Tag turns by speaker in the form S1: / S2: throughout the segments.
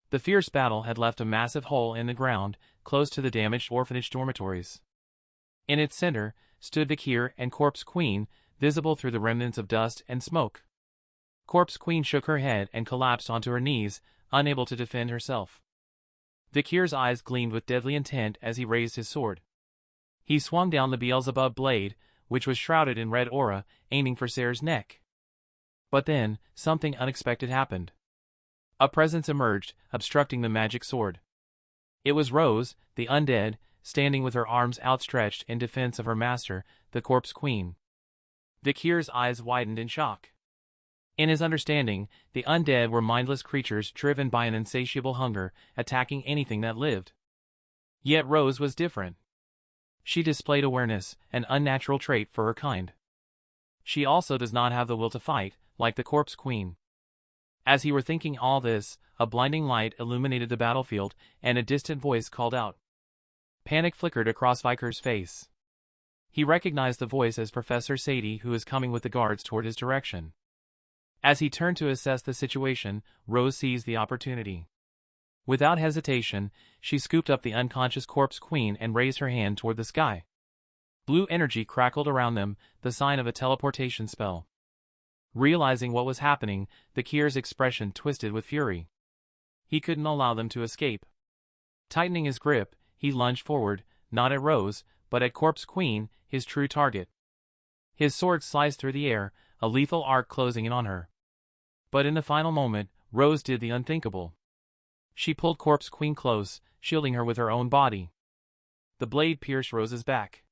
S1: The fierce battle had left a massive hole in the ground, close to the damaged orphanage dormitories. In its center stood Vikir and Corpse Queen, visible through the remnants of dust and smoke. Corpse Queen shook her head and collapsed onto her knees, unable to defend herself. Vikir's eyes gleamed with deadly intent as he raised his sword. He swung down the Beelzebub blade, which was shrouded in red aura, aiming for Sarah's neck. But then, something unexpected happened. A presence emerged, obstructing the magic sword. It was Rose, the undead, standing with her arms outstretched in defense of her master, the Corpse Queen. Vikir's eyes widened in shock. In his understanding, the undead were mindless creatures driven by an insatiable hunger, attacking anything that lived. Yet Rose was different. She displayed awareness, an unnatural trait for her kind. She also does not have the will to fight, like the Corpse Queen. As he were thinking all this, a blinding light illuminated the battlefield, and a distant voice called out. Panic flickered across Vikir's face. He recognized the voice as Professor Sadie, who was coming with the guards toward his direction. As he turned to assess the situation, Rose seized the opportunity. Without hesitation, she scooped up the unconscious Corpse Queen and raised her hand toward the sky. Blue energy crackled around them, the sign of a teleportation spell. Realizing what was happening, Vikir's expression twisted with fury. He couldn't allow them to escape. Tightening his grip, he lunged forward, not at Rose, but at Corpse Queen, his true target. His sword sliced through the air, a lethal arc closing in on her. But in the final moment, Rose did the unthinkable. She pulled Corpse Queen close, shielding her with her own body. The blade pierced Rose's back.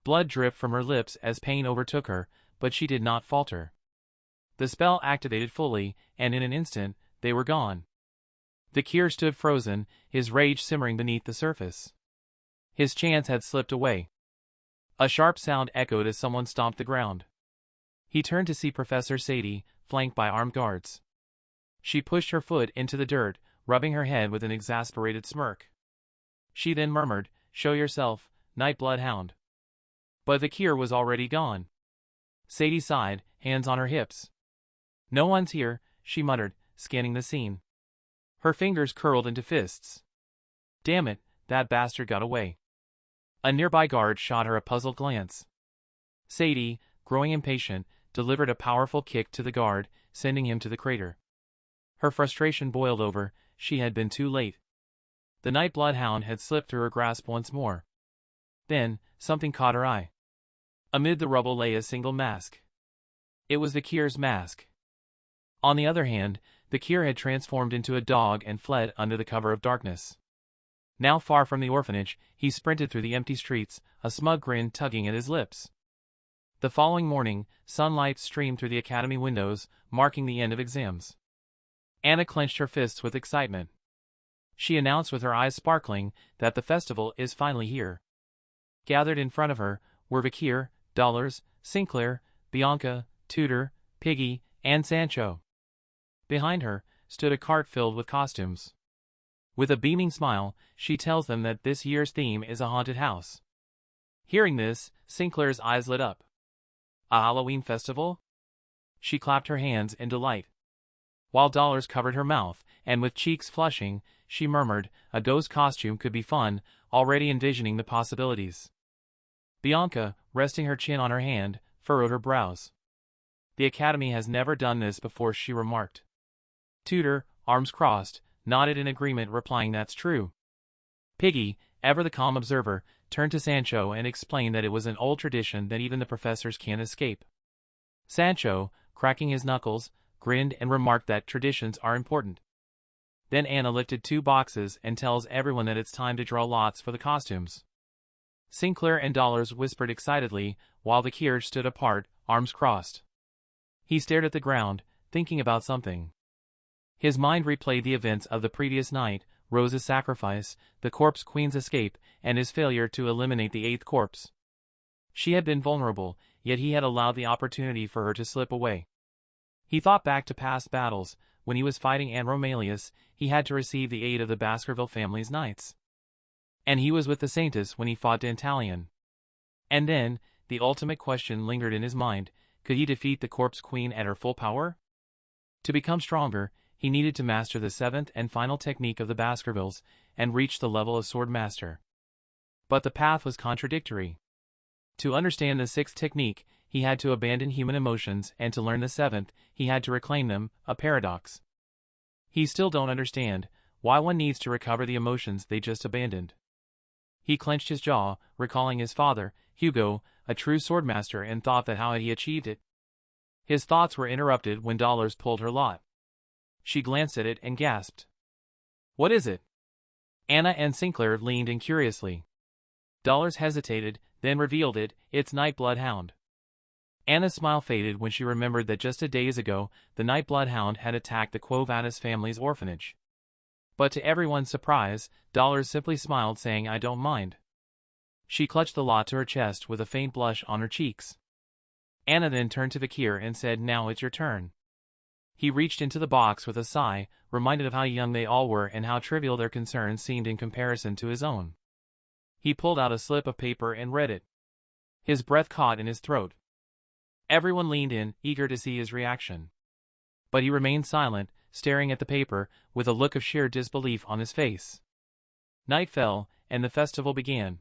S1: Blood dripped from her lips as pain overtook her, but she did not falter. The spell activated fully, and in an instant, they were gone. Vikir stood frozen, his rage simmering beneath the surface. His chance had slipped away. A sharp sound echoed as someone stomped the ground. He turned to see Professor Sadie, flanked by armed guards. She pushed her foot into the dirt, rubbing her head with an exasperated smirk. She then murmured, "Show yourself, Nightblood Hound." But Vikir was already gone. Sadie sighed, hands on her hips. "No one's here," she muttered, scanning the scene. Her fingers curled into fists. "Damn it, that bastard got away." A nearby guard shot her a puzzled glance. Sadie, growing impatient, delivered a powerful kick to the guard, sending him to the crater. Her frustration boiled over, she had been too late. The Nightblood Hound had slipped through her grasp once more. Then, something caught her eye. Amid the rubble lay a single mask. It was Vikir's mask. On the other hand, Vikir had transformed into a dog and fled under the cover of darkness. Now far from the orphanage, he sprinted through the empty streets, a smug grin tugging at his lips. The following morning, sunlight streamed through the academy windows, marking the end of exams. Anna clenched her fists with excitement. She announced with her eyes sparkling that the festival is finally here. Gathered in front of her were Vikir, Dollars, Sinclair, Bianca, Tudor, Piggy, and Sancho. Behind her stood a cart filled with costumes. With a beaming smile, she tells them that this year's theme is a haunted house. Hearing this, Sinclair's eyes lit up. A Halloween festival? She clapped her hands in delight. While Dollars covered her mouth, and with cheeks flushing, she murmured, a ghost costume could be fun, already envisioning the possibilities. Bianca, resting her chin on her hand, furrowed her brows. The academy has never done this before, she remarked. Tudor, arms crossed, nodded in agreement, replying that's true. Piggy, ever the calm observer, turned to Sancho and explained that it was an old tradition that even the professors can't escape. Sancho, cracking his knuckles, grinned and remarked that traditions are important. Then Anna lifted 2 boxes and tells everyone that it's time to draw lots for the costumes. Sinclair and Dollars whispered excitedly, while Vikir stood apart, arms crossed. He stared at the ground, thinking about something. His mind replayed the events of the previous night, Rose's sacrifice, the Corpse Queen's escape, and his failure to eliminate the 8th corpse. She had been vulnerable, yet he had allowed the opportunity for her to slip away. He thought back to past battles. When he was fighting Andromalius, he had to receive the aid of the Baskerville family's knights. And he was with the Saintus when he fought Dantalion. And then, the ultimate question lingered in his mind, could he defeat the Corpse Queen at her full power? To become stronger, he needed to master the seventh and final technique of the Baskervilles, and reach the level of sword master. But the path was contradictory. To understand the sixth technique, he had to abandon human emotions, and to learn the seventh, he had to reclaim them, a paradox. He still don't understand why one needs to recover the emotions they just abandoned. He clenched his jaw, recalling his father, Hugo, a true swordmaster, and thought that how had he achieved it? His thoughts were interrupted when Dollars pulled her lot. She glanced at it and gasped. "What is it?" Anna and Sinclair leaned in curiously. Dollars hesitated, then revealed it. "It's Nightblood Hound." Anna's smile faded when she remembered that just a days ago, the Nightblood Hound had attacked the Quo Vadis family's orphanage. But to everyone's surprise, Dollars simply smiled, saying, "I don't mind." She clutched the lot to her chest with a faint blush on her cheeks. Anna then turned to Vikir and said, "Now it's your turn." He reached into the box with a sigh, reminded of how young they all were and how trivial their concerns seemed in comparison to his own. He pulled out a slip of paper and read it. His breath caught in his throat. Everyone leaned in, eager to see his reaction. But he remained silent, staring at the paper, with a look of sheer disbelief on his face. Night fell, and the festival began.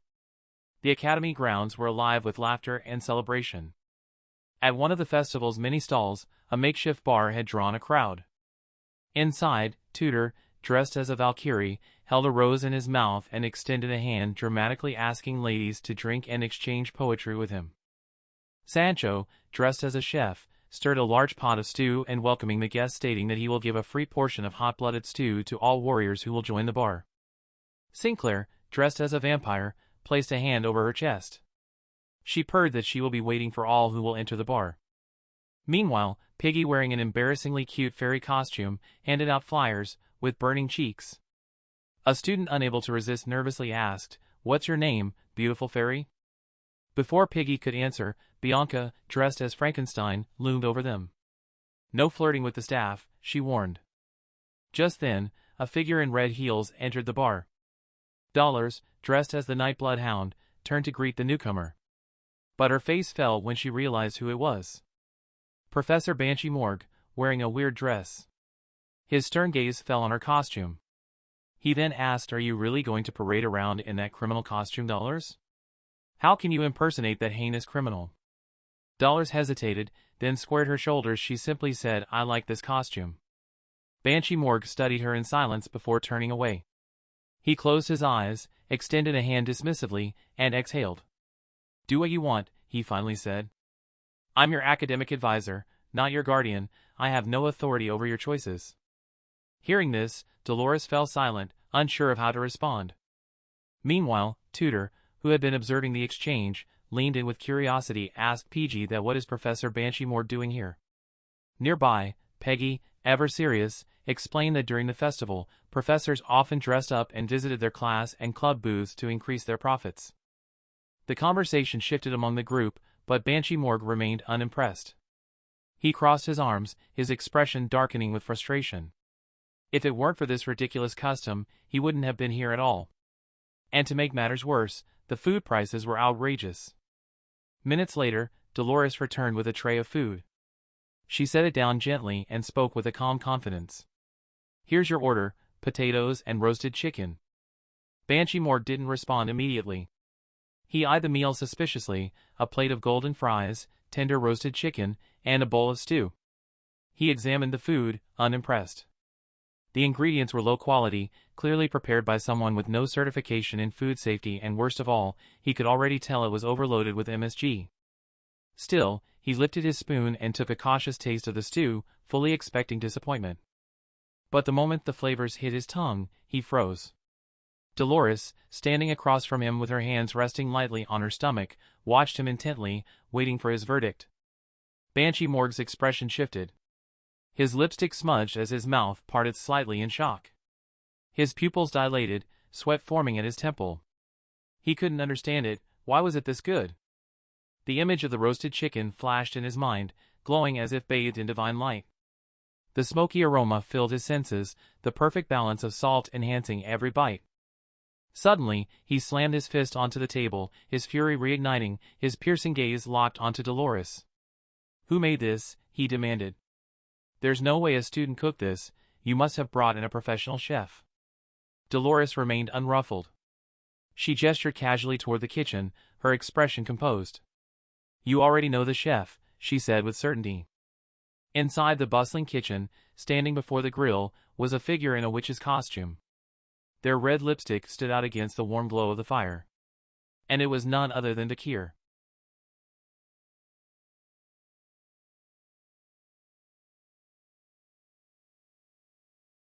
S1: The academy grounds were alive with laughter and celebration. At one of the festival's many stalls, a makeshift bar had drawn a crowd. Inside, Tutor, dressed as a Valkyrie, held a rose in his mouth and extended a hand, dramatically asking ladies to drink and exchange poetry with him. Sancho, dressed as a chef, stirred a large pot of stew and welcoming the guests, stating that he will give a free portion of hot-blooded stew to all warriors who will join the bar. Sinclair, dressed as a vampire, placed a hand over her chest. She purred that she will be waiting for all who will enter the bar. Meanwhile, Piggy, wearing an embarrassingly cute fairy costume, handed out flyers, with burning cheeks. A student, unable to resist, nervously asked, "What's your name, beautiful fairy?" Before Piggy could answer, Bianca, dressed as Frankenstein, loomed over them. "No flirting with the staff," she warned. Just then, a figure in red heels entered the bar. Dollars, dressed as the Nightblood Hound, turned to greet the newcomer. But her face fell when she realized who it was. Professor Banshee Morgue, wearing a weird dress. His stern gaze fell on her costume. He then asked, "Are you really going to parade around in that criminal costume, Dollars? How can you impersonate that heinous criminal?" Dollars hesitated, then squared her shoulders. She simply said, "I like this costume." Banshee Morgue studied her in silence before turning away. He closed his eyes, extended a hand dismissively, and exhaled. "Do what you want," he finally said. "I'm your academic advisor, not your guardian. I have no authority over your choices." Hearing this, Dolores fell silent, unsure of how to respond. Meanwhile, Tutor, who had been observing the exchange, leaned in with curiosity, asked PG that what is Professor Banshee doing here? Nearby, Peggy, ever serious, explained that during the festival, professors often dressed up and visited their class and club booths to increase their profits. The conversation shifted among the group, but Banshee Morgue remained unimpressed. He crossed his arms, his expression darkening with frustration. If it weren't for this ridiculous custom, he wouldn't have been here at all. And to make matters worse, the food prices were outrageous. Minutes later, Dolores returned with a tray of food. She set it down gently and spoke with a calm confidence. "Here's your order, potatoes and roasted chicken." Banshee Morgue didn't respond immediately. He eyed the meal suspiciously, a plate of golden fries, tender roasted chicken, and a bowl of stew. He examined the food, unimpressed. The ingredients were low quality, clearly prepared by someone with no certification in food safety, and worst of all, he could already tell it was overloaded with MSG. Still, he lifted his spoon and took a cautious taste of the stew, fully expecting disappointment. But the moment the flavors hit his tongue, he froze. Dolores, standing across from him with her hands resting lightly on her stomach, watched him intently, waiting for his verdict. Banshee Morgue's expression shifted. His lipstick smudged as his mouth parted slightly in shock. His pupils dilated, sweat forming at his temple. He couldn't understand it. Why was it this good? The image of the roasted chicken flashed in his mind, glowing as if bathed in divine light. The smoky aroma filled his senses, the perfect balance of salt enhancing every bite. Suddenly, he slammed his fist onto the table, his fury reigniting, his piercing gaze locked onto Dolores. "Who made this?" he demanded. "There's no way a student cooked this. You must have brought in a professional chef. Dolores remained unruffled. She gestured casually toward the kitchen, her expression composed. You already know the chef, she said with certainty. Inside the bustling kitchen, standing before the grill, was a figure in a witch's costume. Their red lipstick stood out against the warm glow of the fire. And it was none other than Vikir.